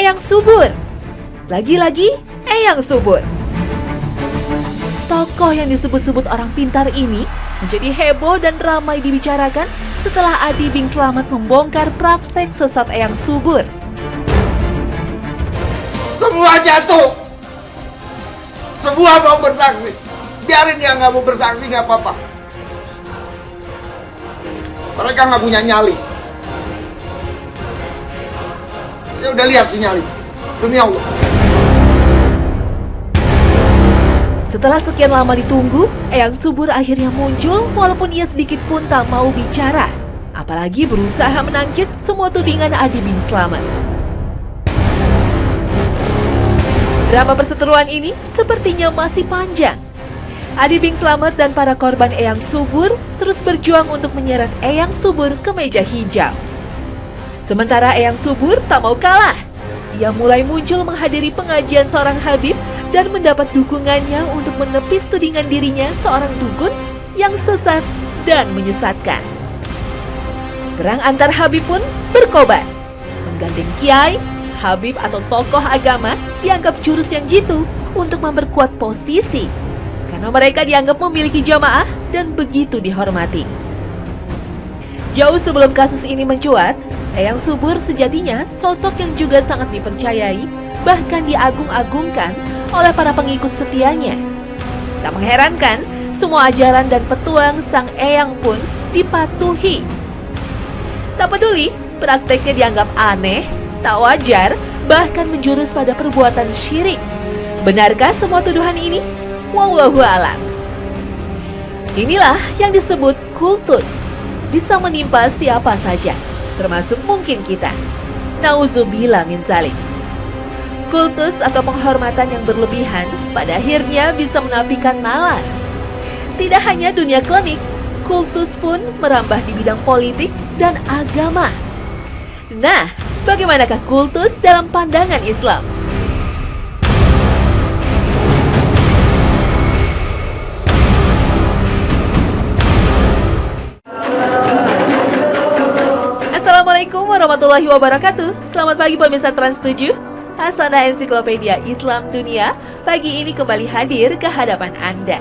Eyang Subur. Lagi-lagi Eyang Subur. Tokoh yang disebut-sebut orang pintar ini menjadi heboh dan ramai dibicarakan setelah Adi Bing Slamet membongkar praktek sesat Eyang Subur. Semua jatuh. Semua mau bersaksi. Biarin yang nggak mau bersaksi nggak apa-apa. Mereka nggak punya nyali. Saya udah lihat si nyali. Demi Allah. Setelah sekian lama ditunggu, Eyang Subur akhirnya muncul walaupun ia sedikit pun tak mau bicara. Apalagi berusaha menangkis semua tudingan Adi Bing Slamet. Drama perseteruan ini sepertinya masih panjang. Adi Bing Slamet dan para korban Eyang Subur terus berjuang untuk menyeret Eyang Subur ke meja hijau. Sementara Eyang Subur tak mau kalah. Ia mulai muncul menghadiri pengajian seorang Habib dan mendapat dukungannya untuk menepis tudingan dirinya seorang dukun yang sesat dan menyesatkan. Perang antar Habib pun berkobar. Menggandeng kiai, Habib atau tokoh agama dianggap jurus yang jitu untuk memperkuat posisi karena mereka dianggap memiliki jamaah dan begitu dihormati. Jauh sebelum kasus ini mencuat, Eyang Subur sejatinya sosok yang juga sangat dipercayai, bahkan diagung-agungkan oleh para pengikut setianya. Tak mengherankan, semua ajaran dan petuang sang Eyang pun dipatuhi. Tak peduli, prakteknya dianggap aneh, tak wajar, bahkan menjurus pada perbuatan syirik. Benarkah semua tuduhan ini? Wallahu a'lam. Inilah yang disebut kultus. Bisa menimpa siapa saja, termasuk mungkin kita. Nauzubillah min zalik. Kultus atau penghormatan yang berlebihan pada akhirnya bisa menapikan nalar. Tidak hanya dunia klinik, kultus pun merambah di bidang politik dan agama. Nah, bagaimanakah kultus dalam pandangan Islam? Assalamualaikum warahmatullahi wabarakatuh. Selamat pagi pemirsa Trans 7. Hasanah Ensiklopedia Islam Dunia pagi ini kembali hadir ke hadapan Anda.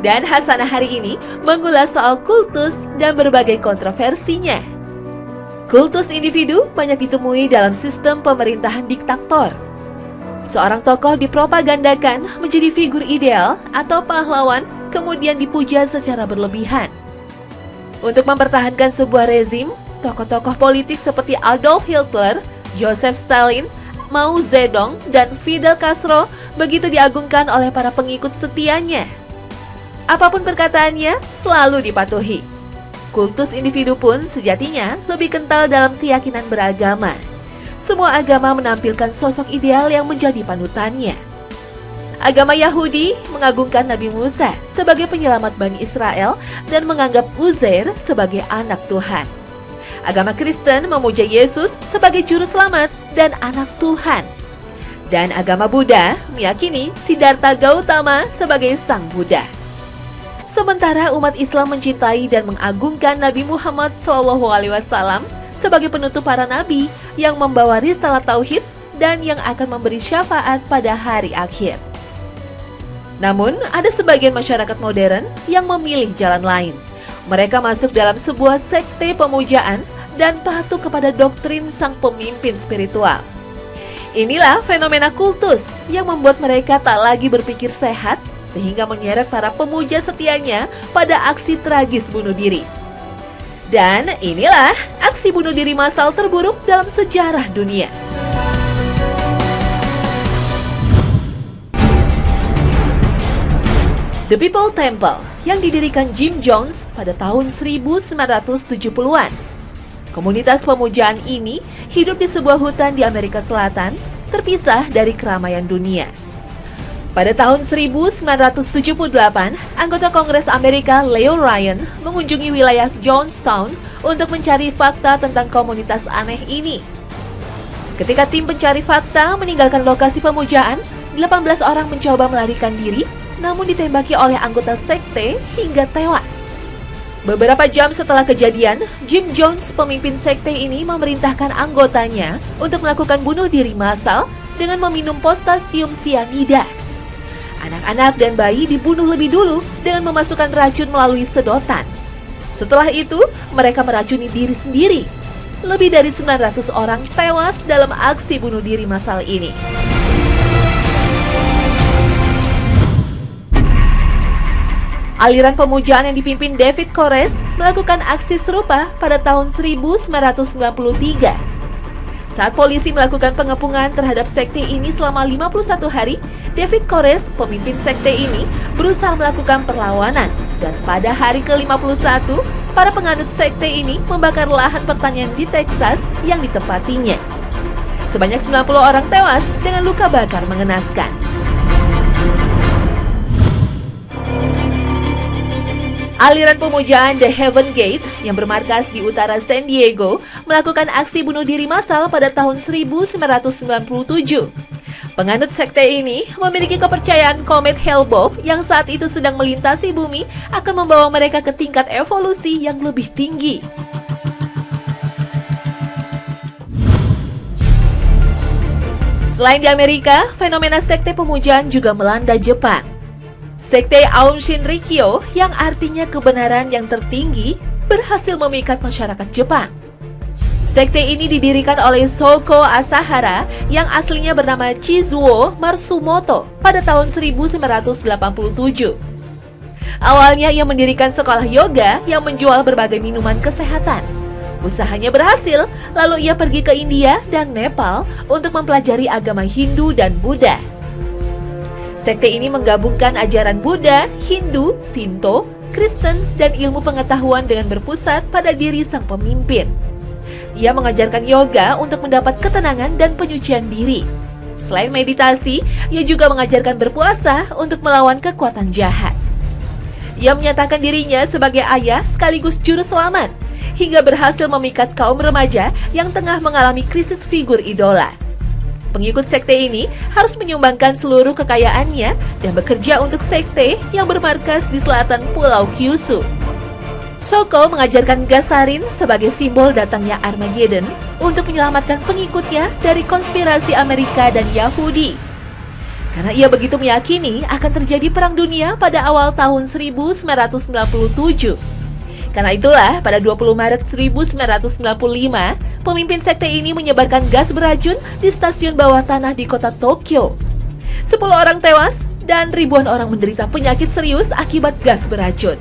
Dan Hasanah hari ini mengulas soal kultus dan berbagai kontroversinya. Kultus individu banyak ditemui dalam sistem pemerintahan diktator. Seorang tokoh dipropagandakan menjadi figur ideal atau pahlawan, kemudian dipuja secara berlebihan. Untuk mempertahankan sebuah rezim, tokoh-tokoh politik seperti Adolf Hitler, Joseph Stalin, Mao Zedong, dan Fidel Castro begitu diagungkan oleh para pengikut setianya. Apapun perkataannya, selalu dipatuhi. Kultus individu pun sejatinya lebih kental dalam keyakinan beragama. Semua agama menampilkan sosok ideal yang menjadi panutannya. Agama Yahudi mengagungkan Nabi Musa sebagai penyelamat Bani Israel dan menganggap Uzair sebagai anak Tuhan. Agama Kristen memuja Yesus sebagai juru selamat dan anak Tuhan. Dan agama Buddha meyakini Siddhartha Gautama sebagai sang Buddha. Sementara umat Islam mencintai dan mengagungkan Nabi Muhammad SAW sebagai penutup para nabi yang membawa risalah tauhid dan yang akan memberi syafaat pada hari akhir. Namun, ada sebagian masyarakat modern yang memilih jalan lain. Mereka masuk dalam sebuah sekte pemujaan dan patuh kepada doktrin sang pemimpin spiritual. Inilah fenomena kultus yang membuat mereka tak lagi berpikir sehat sehingga menyeret para pemuja setianya pada aksi tragis bunuh diri. Dan inilah aksi bunuh diri massal terburuk dalam sejarah dunia. The People Temple yang didirikan Jim Jones pada tahun 1970-an. Komunitas pemujaan ini hidup di sebuah hutan di Amerika Selatan, terpisah dari keramaian dunia. Pada tahun 1978, anggota Kongres Amerika Leo Ryan mengunjungi wilayah Jonestown untuk mencari fakta tentang komunitas aneh ini. Ketika tim pencari fakta meninggalkan lokasi pemujaan, 18 orang mencoba melarikan diri, namun ditembaki oleh anggota sekte hingga tewas. Beberapa jam setelah kejadian, Jim Jones, pemimpin sekte ini, memerintahkan anggotanya untuk melakukan bunuh diri massal dengan meminum potasium sianida. Anak-anak dan bayi dibunuh lebih dulu dengan memasukkan racun melalui sedotan. Setelah itu, mereka meracuni diri sendiri. Lebih dari 900 orang tewas dalam aksi bunuh diri massal ini. Aliran pemujaan yang dipimpin David Koresh melakukan aksi serupa pada tahun 1993. Saat polisi melakukan pengepungan terhadap sekte ini selama 51 hari, David Koresh, pemimpin sekte ini, berusaha melakukan perlawanan. Dan pada hari ke-51, para penganut sekte ini membakar lahan pertanian di Texas yang ditempatinya. Sebanyak 90 orang tewas dengan luka bakar mengenaskan. Aliran pemujaan The Heaven Gate yang bermarkas di utara San Diego melakukan aksi bunuh diri massal pada tahun 1997. Penganut sekte ini memiliki kepercayaan komet Hale-Bopp yang saat itu sedang melintasi bumi akan membawa mereka ke tingkat evolusi yang lebih tinggi. Selain di Amerika, fenomena sekte pemujaan juga melanda Jepang. Sekte Aum Shinrikyo, yang artinya kebenaran yang tertinggi, berhasil memikat masyarakat Jepang. Sekte ini didirikan oleh Shoko Asahara yang aslinya bernama Chizuo Matsumoto pada tahun 1987. Awalnya ia mendirikan sekolah yoga yang menjual berbagai minuman kesehatan. Usahanya berhasil, lalu ia pergi ke India dan Nepal untuk mempelajari agama Hindu dan Buddha. Sekte ini menggabungkan ajaran Buddha, Hindu, Shinto, Kristen, dan ilmu pengetahuan dengan berpusat pada diri sang pemimpin. Ia mengajarkan yoga untuk mendapat ketenangan dan penyucian diri. Selain meditasi, ia juga mengajarkan berpuasa untuk melawan kekuatan jahat. Ia menyatakan dirinya sebagai ayah sekaligus juru selamat, hingga berhasil memikat kaum remaja yang tengah mengalami krisis figur idola. Pengikut sekte ini harus menyumbangkan seluruh kekayaannya dan bekerja untuk sekte yang bermarkas di selatan Pulau Kyushu. Shoko mengajarkan gas sarin sebagai simbol datangnya Armageddon untuk menyelamatkan pengikutnya dari konspirasi Amerika dan Yahudi. Karena ia begitu meyakini akan terjadi perang dunia pada awal tahun 1997. Karena itulah, pada 20 Maret 1995, pemimpin sekte ini menyebarkan gas beracun di stasiun bawah tanah di kota Tokyo. 10 orang tewas dan ribuan orang menderita penyakit serius akibat gas beracun.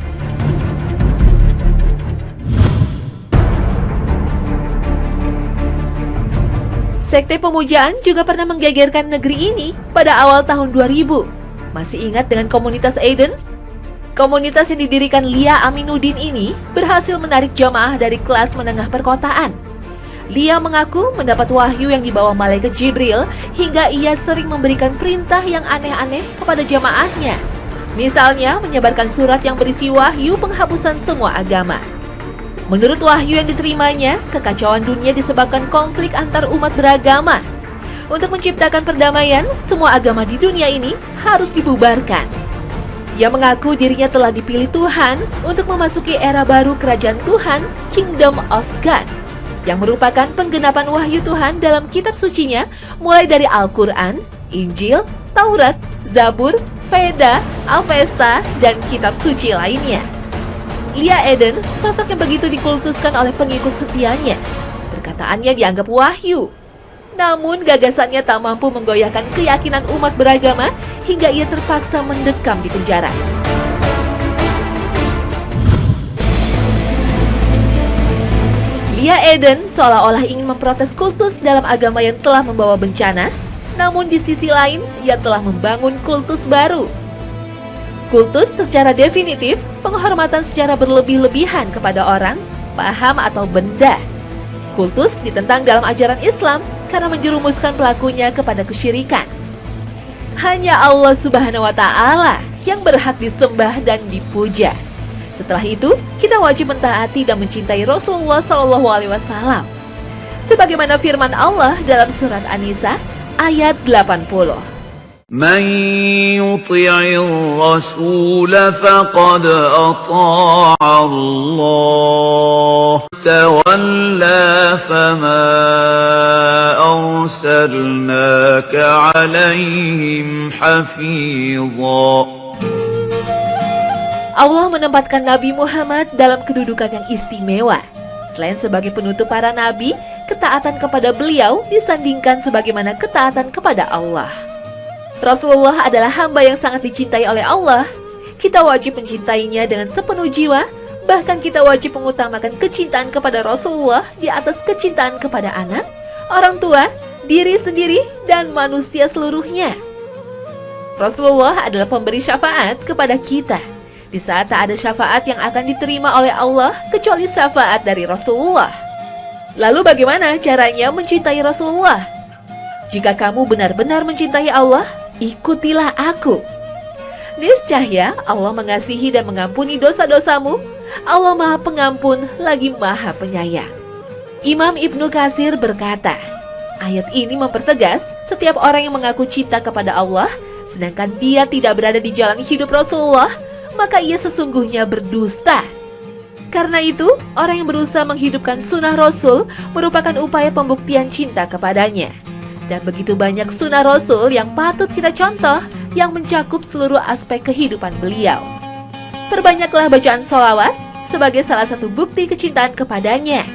Sekte pemujaan juga pernah menggegerkan negeri ini pada awal tahun 2000. Masih ingat dengan komunitas Eden? Komunitas yang didirikan Lia Aminuddin ini berhasil menarik jamaah dari kelas menengah perkotaan. Lia mengaku mendapat wahyu yang dibawa malaikat Jibril hingga ia sering memberikan perintah yang aneh-aneh kepada jamaahnya. Misalnya menyebarkan surat yang berisi wahyu penghapusan semua agama. Menurut wahyu yang diterimanya, kekacauan dunia disebabkan konflik antar umat beragama. Untuk menciptakan perdamaian, semua agama di dunia ini harus dibubarkan. Ia mengaku dirinya telah dipilih Tuhan untuk memasuki era baru kerajaan Tuhan, Kingdom of God, yang merupakan penggenapan wahyu Tuhan dalam kitab sucinya mulai dari Al-Quran, Injil, Taurat, Zabur, Veda, Avesta, dan kitab suci lainnya. Lia Eden, sosok yang begitu dikultuskan oleh pengikut setianya. Perkataannya dianggap wahyu. Namun gagasannya tak mampu menggoyahkan keyakinan umat beragama hingga ia terpaksa mendekam di penjara. Lia Eden seolah-olah ingin memprotes kultus dalam agama yang telah membawa bencana, namun di sisi lain ia telah membangun kultus baru. Kultus secara definitif penghormatan secara berlebih-lebihan kepada orang, paham atau benda. Kultus ditentang dalam ajaran Islam karena menjerumuskan pelakunya kepada kesyirikan. Hanya Allah Subhanahu wa Ta'ala yang berhak disembah dan dipuja. Setelah itu, kita wajib mentaati dan mencintai Rasulullah SAW. Sebagaimana firman Allah dalam surat An-Nisa ayat 80. من يطع الرسول فقد أطاع الله تولى فما أرسلناك عليهم حفيظا. Allah menempatkan Nabi Muhammad dalam kedudukan yang istimewa. Selain sebagai penutup para nabi, ketaatan kepada beliau disandingkan sebagaimana ketaatan kepada Allah. Rasulullah adalah hamba yang sangat dicintai oleh Allah. Kita wajib mencintainya dengan sepenuh jiwa, bahkan kita wajib mengutamakan kecintaan kepada Rasulullah di atas kecintaan kepada anak, orang tua, diri sendiri, dan manusia seluruhnya. Rasulullah adalah pemberi syafaat kepada kita. Di saat tak ada syafaat yang akan diterima oleh Allah kecuali syafaat dari Rasulullah. Lalu bagaimana caranya mencintai Rasulullah? Jika kamu benar-benar mencintai Allah, ikutilah aku. Niscaya Allah mengasihi dan mengampuni dosa-dosamu. Allah Maha Pengampun lagi Maha Penyayang. Imam Ibnu Katsir berkata, ayat ini mempertegas setiap orang yang mengaku cinta kepada Allah, sedangkan dia tidak berada di jalan hidup Rasulullah, maka ia sesungguhnya berdusta. Karena itu, orang yang berusaha menghidupkan sunnah Rasul merupakan upaya pembuktian cinta kepadanya. Dan begitu banyak sunnah Rasul yang patut kita contoh yang mencakup seluruh aspek kehidupan beliau. Perbanyaklah bacaan sholawat sebagai salah satu bukti kecintaan kepadanya.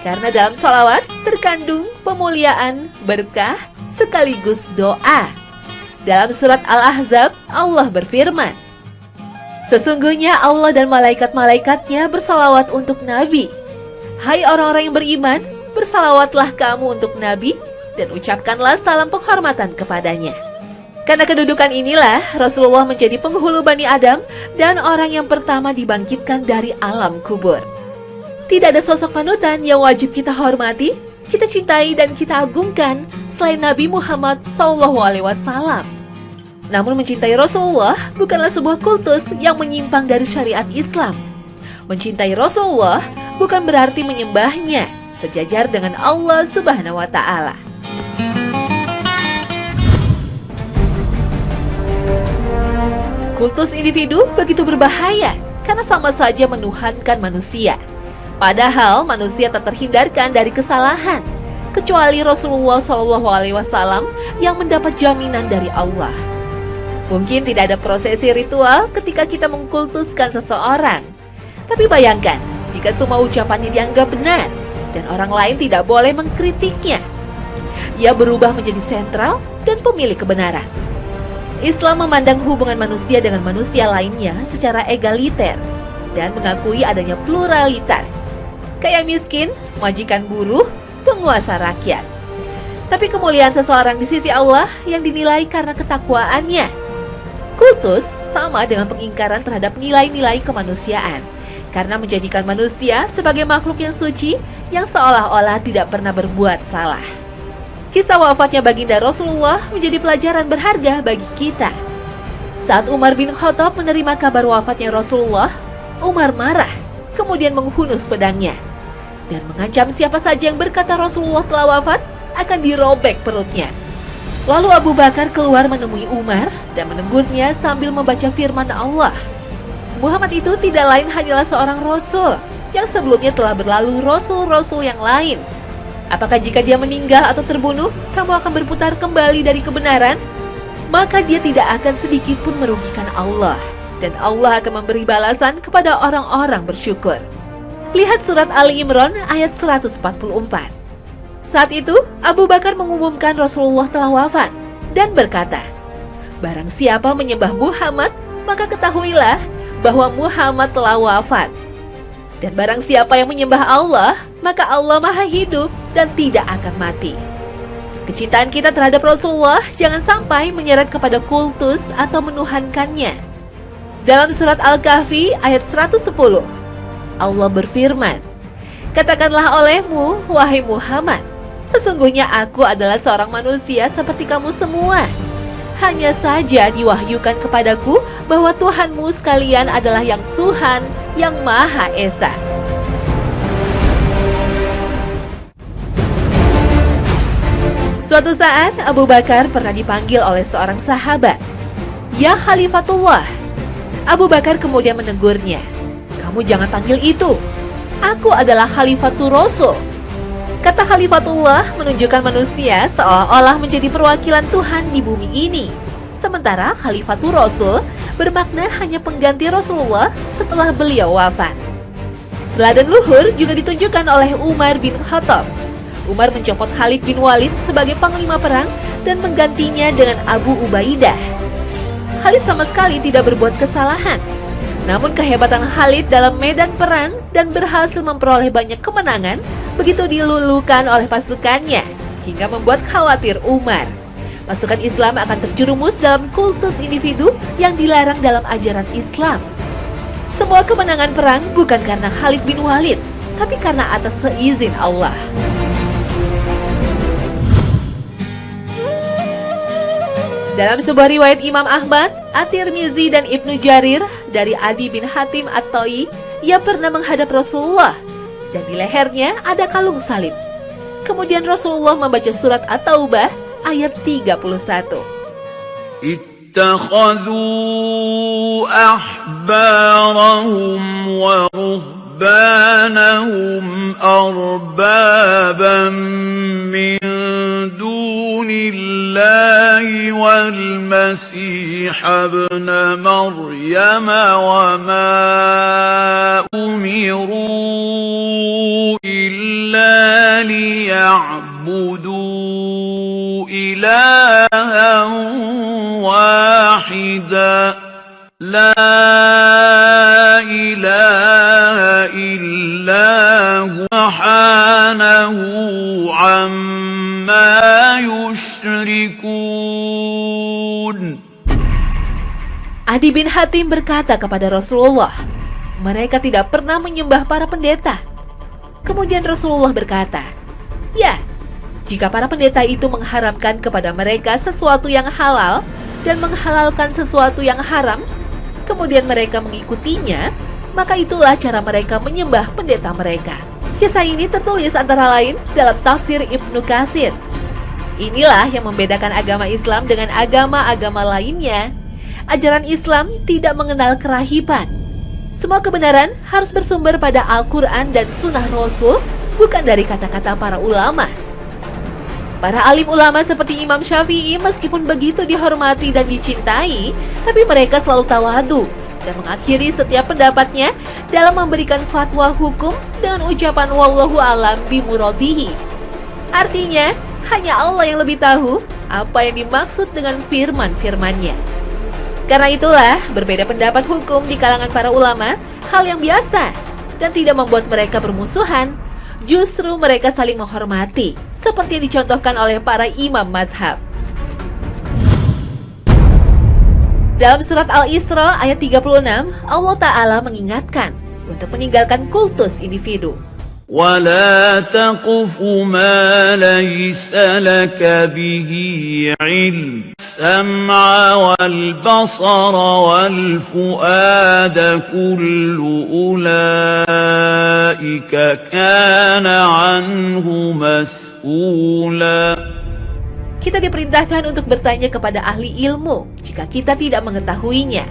Karena dalam sholawat terkandung pemuliaan, berkah, sekaligus doa. Dalam surat Al-Ahzab, Allah berfirman, sesungguhnya Allah dan malaikat-malaikatnya bersalawat untuk Nabi. Hai orang-orang yang beriman, bersalawatlah kamu untuk Nabi dan ucapkanlah salam penghormatan kepadanya. Karena kedudukan inilah Rasulullah menjadi penghulu Bani Adam dan orang yang pertama dibangkitkan dari alam kubur. Tidak ada sosok panutan yang wajib kita hormati, kita cintai dan kita agungkan selain Nabi Muhammad SAW. Namun mencintai Rasulullah bukanlah sebuah kultus yang menyimpang dari syariat Islam. Mencintai Rasulullah bukan berarti menyembahnya, sejajar dengan Allah Subhanahu wa Ta'ala. Kultus individu begitu berbahaya karena sama saja menuhankan manusia. Padahal manusia tak terhindarkan dari kesalahan, kecuali Rasulullah SAW yang mendapat jaminan dari Allah. Mungkin tidak ada prosesi ritual ketika kita mengkultuskan seseorang. Tapi bayangkan, jika semua ucapannya dianggap benar dan orang lain tidak boleh mengkritiknya. Ia berubah menjadi sentral dan pemilik kebenaran. Islam memandang hubungan manusia dengan manusia lainnya secara egaliter dan mengakui adanya pluralitas. Kaya miskin, majikan buruh, penguasa rakyat. Tapi kemuliaan seseorang di sisi Allah yang dinilai karena ketakwaannya. Kultus sama dengan pengingkaran terhadap nilai-nilai kemanusiaan, karena menjadikan manusia sebagai makhluk yang suci yang seolah-olah tidak pernah berbuat salah. Kisah wafatnya baginda Rasulullah menjadi pelajaran berharga bagi kita. Saat Umar bin Khattab menerima kabar wafatnya Rasulullah, Umar marah, kemudian menghunus pedangnya, dan mengancam siapa saja yang berkata Rasulullah telah wafat akan dirobek perutnya. Lalu Abu Bakar keluar menemui Umar dan menegurnya sambil membaca firman Allah. Muhammad itu tidak lain hanyalah seorang Rasul yang sebelumnya telah berlalu Rasul-Rasul yang lain. Apakah jika dia meninggal atau terbunuh, kamu akan berputar kembali dari kebenaran? Maka dia tidak akan sedikit pun merugikan Allah. Dan Allah akan memberi balasan kepada orang-orang bersyukur. Lihat surat Ali Imran ayat 144. Saat itu, Abu Bakar mengumumkan Rasulullah telah wafat dan berkata, barang siapa menyembah Muhammad, maka ketahuilah bahwa Muhammad telah wafat. Dan barang siapa yang menyembah Allah, maka Allah Maha Hidup dan tidak akan mati. Kecintaan kita terhadap Rasulullah jangan sampai menyeret kepada kultus atau menuhankannya. Dalam surat Al-Kahfi ayat 110, Allah berfirman, katakanlah olehmu, wahai Muhammad, sesungguhnya aku adalah seorang manusia seperti kamu semua. Hanya saja diwahyukan kepadaku bahwa Tuhanmu sekalian adalah yang Tuhan yang Maha Esa. Suatu saat Abu Bakar pernah dipanggil oleh seorang sahabat. "Ya Khalifatullah." Abu Bakar kemudian menegurnya, "Kamu jangan panggil itu. Aku adalah Khalifatul Rasul." Kata Khalifatullah menunjukkan manusia seolah-olah menjadi perwakilan Tuhan di bumi ini. Sementara Khalifatul Rasul bermakna hanya pengganti Rasulullah setelah beliau wafat. Teladan luhur juga ditunjukkan oleh Umar bin Khattab. Umar mencopot Khalid bin Walid sebagai panglima perang dan menggantinya dengan Abu Ubaidah. Khalid sama sekali tidak berbuat kesalahan. Namun kehebatan Khalid dalam medan perang dan berhasil memperoleh banyak kemenangan begitu dilulukan oleh pasukannya hingga membuat khawatir Umar. Pasukan Islam akan terjerumus dalam kultus individu yang dilarang dalam ajaran Islam. Semua kemenangan perang bukan karena Khalid bin Walid, tapi karena atas seizin Allah. Dalam sebuah riwayat Imam Ahmad, At-Tirmizi dan Ibnu Jarir dari Adi bin Hatim At-Ta'i, ia pernah menghadap Rasulullah dan di lehernya ada kalung salib. Kemudian Rasulullah membaca surat At-Taubah ayat 31. اتخذوا أحبارهم ورهبانهم أربابا من دون الله والمسيح ابن مريم وما أمروا إلا ليعبدوا إلها واحدا لا إله إلا هو سبحانه عما يشركون. Adi bin Hatim berkata kepada Rasulullah, mereka tidak pernah menyembah para pendeta. Kemudian Rasulullah berkata, ya, jika para pendeta itu mengharamkan kepada mereka sesuatu yang halal dan menghalalkan sesuatu yang haram, kemudian mereka mengikutinya, maka itulah cara mereka menyembah pendeta mereka. Kisah ini tertulis antara lain dalam tafsir Ibnu Katsir. Inilah yang membedakan agama Islam dengan agama-agama lainnya. Ajaran Islam tidak mengenal kerahiban. Semua kebenaran harus bersumber pada Al-Quran dan Sunnah Rasul, bukan dari kata-kata para ulama. Para alim ulama seperti Imam Syafi'i meskipun begitu dihormati dan dicintai, tapi mereka selalu tawadu dan mengakhiri setiap pendapatnya dalam memberikan fatwa hukum dengan ucapan wallahu alam bimuradihi. Artinya, hanya Allah yang lebih tahu apa yang dimaksud dengan firman-firmannya. Karena itulah, berbeda pendapat hukum di kalangan para ulama hal yang biasa dan tidak membuat mereka bermusuhan. Justru mereka saling menghormati, seperti yang dicontohkan oleh para imam mazhab. Dalam surat Al-Isra ayat 36, Allah Ta'ala mengingatkan untuk meninggalkan kultus individu. وَلَا تَقْفُ مَا لَيْسَ لَكَ بِهِ عِلْمٌ السَّمْعَ وَالْبَصَرَ وَالْفُؤَادَ كُلُّ أُولَئِكَ كَانَ عَنْهُ مَسْئُولًا. Kita diperintahkan untuk bertanya kepada ahli ilmu jika kita tidak mengetahuinya.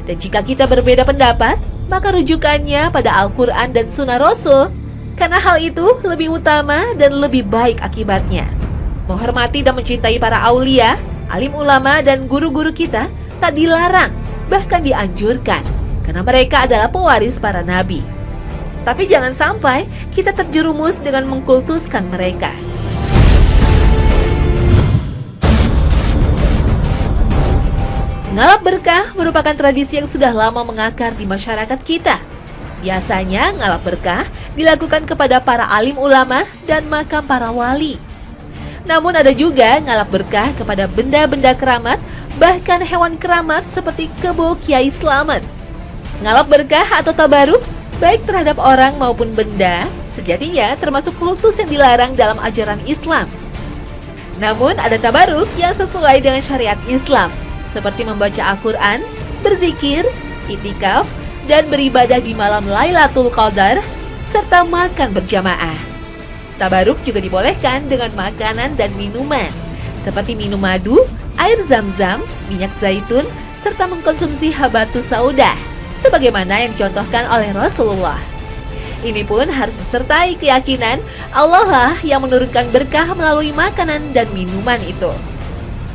Dan jika kita berbeda pendapat, maka rujukannya pada Al-Quran dan Sunnah Rasul. Karena hal itu lebih utama dan lebih baik akibatnya. Menghormati dan mencintai para aulia, alim ulama dan guru-guru kita tak dilarang, bahkan dianjurkan. Karena mereka adalah pewaris para nabi. Tapi jangan sampai kita terjerumus dengan mengkultuskan mereka. Ngalap berkah merupakan tradisi yang sudah lama mengakar di masyarakat kita. Biasanya ngalap berkah dilakukan kepada para alim ulama dan makam para wali. Namun ada juga ngalap berkah kepada benda-benda keramat, bahkan hewan keramat seperti kebo Kiai Slamet. Ngalap berkah atau tabaruk, baik terhadap orang maupun benda, sejatinya termasuk kultus yang dilarang dalam ajaran Islam. Namun ada tabaruk yang sesuai dengan syariat Islam, seperti membaca Al-Quran, berzikir, itikaf, dan beribadah di malam Lailatul Qadar, serta makan berjamaah. Tabaruk juga dibolehkan dengan makanan dan minuman. seperti minum madu, air zam-zam, minyak zaitun, serta mengkonsumsi habatus saudah, sebagaimana yang dicontohkan oleh Rasulullah. Ini pun harus disertai keyakinan Allah lah yang menurunkan berkah melalui makanan dan minuman itu.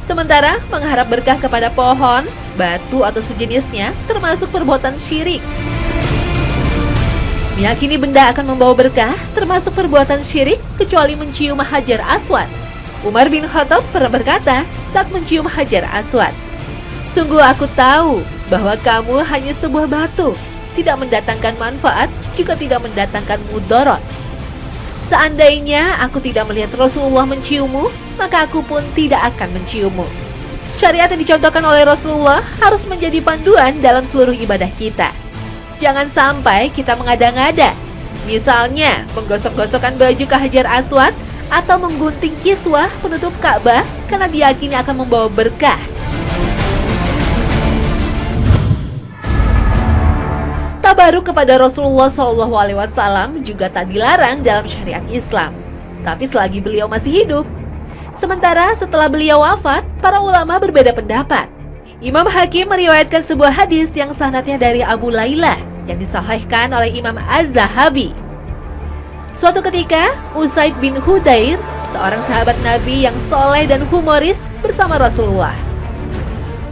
Sementara mengharap berkah kepada pohon, batu atau sejenisnya termasuk perbuatan syirik. Meyakini benda akan membawa berkah termasuk perbuatan syirik kecuali mencium Hajar Aswad. Umar bin Khattab pernah berkata saat mencium Hajar Aswad, "Sungguh aku tahu bahwa kamu hanya sebuah batu, tidak mendatangkan manfaat juga tidak mendatangkan mudarat. Seandainya aku tidak melihat Rasulullah menciummu, maka aku pun tidak akan menciummu." Syariat yang dicontohkan oleh Rasulullah harus menjadi panduan dalam seluruh ibadah kita. Jangan sampai kita mengada-ngada. Misalnya, menggosok-gosokkan baju ke Hajar Aswad atau menggunting kiswah penutup Ka'bah karena diyakini akan membawa berkah. Tabaruk kepada Rasulullah SAW juga tak dilarang dalam syariat Islam, tapi selagi beliau masih hidup. Sementara setelah beliau wafat, para ulama berbeda pendapat. Imam Hakim meriwayatkan sebuah hadis yang sanadnya dari Abu Layla yang disahihkan oleh Imam Az-Zahabi. Suatu ketika, Usaid bin Hudair, seorang sahabat Nabi yang soleh dan humoris bersama Rasulullah.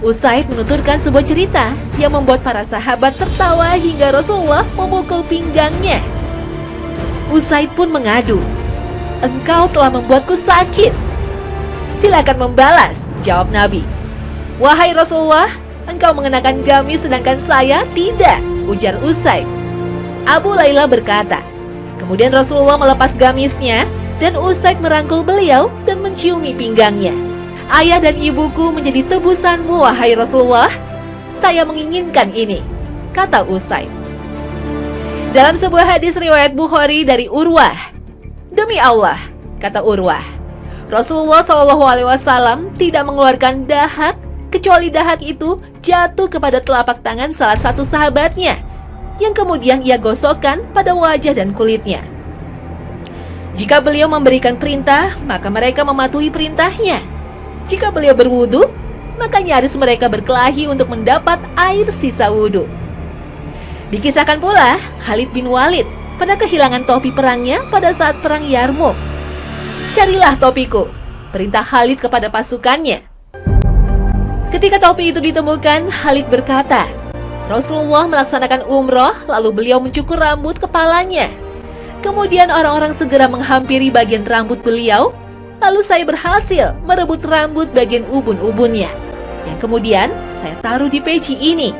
Usaid menuturkan sebuah cerita yang membuat para sahabat tertawa hingga Rasulullah memukul pinggangnya. Usaid pun mengadu, "Engkau telah membuatku sakit." "Silakan membalas," jawab Nabi. "Wahai Rasulullah, engkau mengenakan gamis sedangkan saya tidak," ujar Usaid. Abu Layla berkata, kemudian Rasulullah melepas gamisnya dan Usaid merangkul beliau dan menciumi pinggangnya. "Ayah dan ibuku menjadi tebusanmu, wahai Rasulullah. Saya menginginkan ini," kata Usaid. Dalam sebuah hadis riwayat Bukhari dari Urwah, "Demi Allah," kata Urwah, "Rasulullah SAW tidak mengeluarkan dahak kecuali dahak itu jatuh kepada telapak tangan salah satu sahabatnya, yang kemudian ia gosokkan pada wajah dan kulitnya. Jika beliau memberikan perintah, maka mereka mematuhi perintahnya. Jika beliau berwudu, maka nyaris mereka berkelahi untuk mendapat air sisa wudu." Dikisahkan pula, Khalid bin Walid pernah kehilangan topi perangnya pada saat perang Yarmuk. "Carilah topiku," perintah Khalid kepada pasukannya. Ketika topi itu ditemukan, Khalid berkata, "Rasulullah melaksanakan umroh, lalu beliau mencukur rambut kepalanya. Kemudian orang-orang segera menghampiri bagian rambut beliau, lalu saya berhasil merebut rambut bagian ubun-ubunnya, yang kemudian saya taruh di peci ini.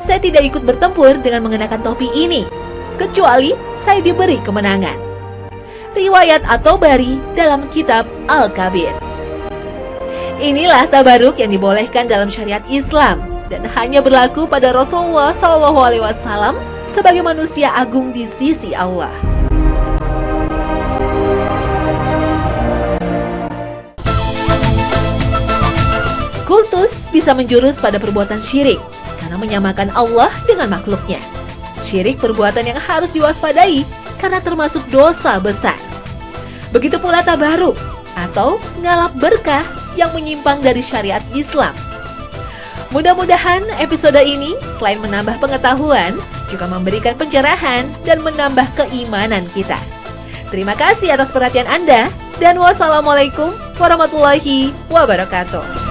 Saya tidak ikut bertempur dengan mengenakan topi ini, kecuali saya diberi kemenangan." Riwayat At-Tabari dalam kitab Al-Kabir. Inilah tabaruk yang dibolehkan dalam syariat Islam dan hanya berlaku pada Rasulullah SAW sebagai manusia agung di sisi Allah. Kultus bisa menjurus pada perbuatan syirik karena menyamakan Allah dengan makhluknya. Syirik perbuatan yang harus diwaspadai karena termasuk dosa besar. Begitu pula tabaruk atau ngalap berkah yang menyimpang dari syariat Islam. Mudah-mudahan episode ini selain menambah pengetahuan, juga memberikan pencerahan dan menambah keimanan kita. Terima kasih atas perhatian Anda dan wassalamualaikum warahmatullahi wabarakatuh.